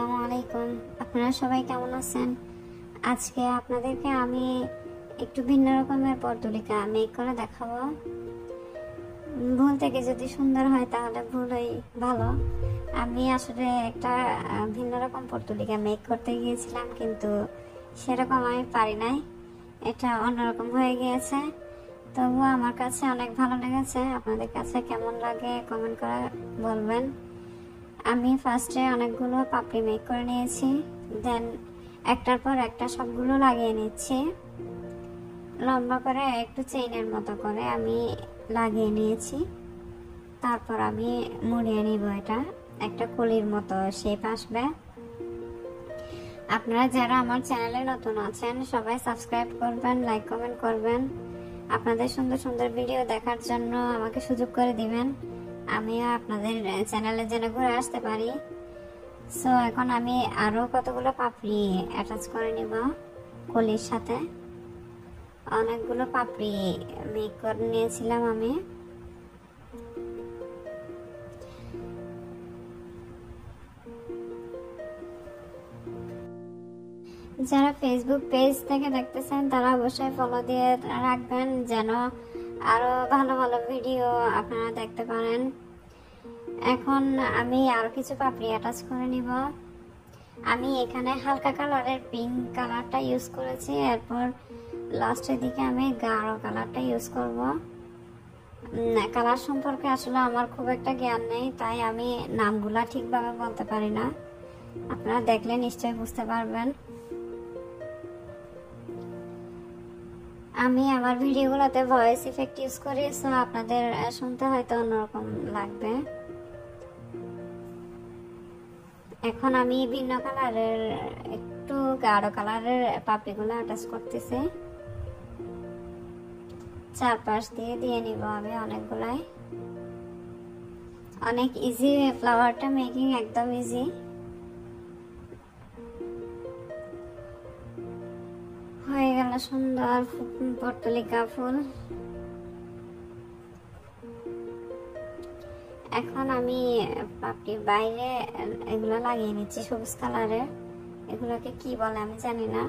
আসসালামু আলাইকুম। আপনারা সবাই কেমন আছেন? আজকে আপনাদেরকে আমি একটু ভিন্ন রকমের পর্তুলিকা মেক করে দেখাবো। ভুল থেকে যদি সুন্দর হয় তাহলে ভুলই ভালো। আমি আসলে একটা ভিন্ন রকম পর্তুলিকা মেক করতে গিয়েছিলাম, কিন্তু সেরকম আমি পারি নাই, এটা অন্যরকম হয়ে গিয়েছে। তবুও আমার কাছে অনেক ভালো লেগেছে। আপনাদের কাছে কেমন লাগে কমেন্ট করে বলবেন। আমি ফার্স্টে অনেকগুলো পাপড়ি মেক করে নিয়েছি, দেন একটার পর একটা সবগুলো লাগিয়ে নিচ্ছি। লম্বা করে একটু চেইনের মতো করে আমি লাগিয়ে নিয়েছি। তারপর আমি মুড়িয়ে নিব, এটা একটা কলির মতো শেপ আসবে। আপনারা যারা আমার চ্যানেলে নতুন আছেন সবাই সাবস্ক্রাইব করবেন, লাইক কমেন্ট করবেন। আপনাদের সুন্দর সুন্দর ভিডিও দেখার জন্য আমাকে সুযোগ করে দিবেন, আমিও আপনাদের চ্যানেলে যেন ঘুরে আসতে পারি। সো এখন আমি আরো কতগুলো পাপড়ি অ্যাটাচ করে নিব কলির সাথে। অনেকগুলো পাপড়ি মেক করে নিয়েছিলাম আমি। যারা ফেসবুক পেজ থেকে দেখতেছেন তারা অবশ্যই ফলো দিয়ে রাখবেন, যেন আরো ভালো ভালো ভিডিও আপনারা দেখতে পারেন। এখন আমি আরো কিছু পাপড়ি অ্যাটাচ করে নিব। আমি এখানে হালকা কালারের পিঙ্ক কালারটা ইউজ করেছি, এরপর লাস্টের দিকে আমি গাঢ় কালারটা ইউজ করব। কালার সম্পর্কে আসলে আমার খুব একটা জ্ঞান নেই, তাই আমি নামগুলা ঠিকভাবে বলতে পারি না। আপনারা দেখলে নিশ্চয়ই বুঝতে পারবেন। আমি আমার ভিডিওগুলোতে ভয়েস ইফেক্ট ইউজ করি, সো আপনাদের শুনতে হয়তো অন্যরকম লাগবে। এখন আমি ভিন্ন কালারের একটু গাঢ় কালারের পাপড়িগুলো অ্যাটাচ করতেছি। চারপাশ দিয়ে দিয়ে নিব আমি অনেকগুলাই। অনেক ইজি, ফ্লাওয়ারটা মেকিং একদম ইজি। হয়ে গেল সুন্দর পর্তুলিকা ফুল। এখন আমি পাপড়ির বাইরে এগুলো লাগিয়ে নিচ্ছি সবুজ কালারের। এগুলোকে কি বলে আমি জানি না।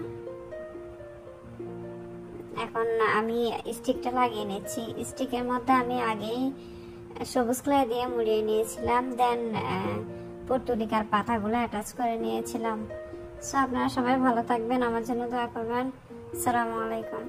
এখন আমি স্টিকটা লাগিয়ে নিচ্ছি। স্টিকের মধ্যে আমি আগেই সবুজ ক্লে দিয়ে মুড়িয়ে নিয়েছিলাম, দেন পর্তুলিকার পাতাগুলো অ্যাটাচ করে নিয়েছিলাম। সো আপনারা সবাই ভালো থাকবেন, আমার জন্য দোয়া করবেন। আসসালামু আলাইকুম।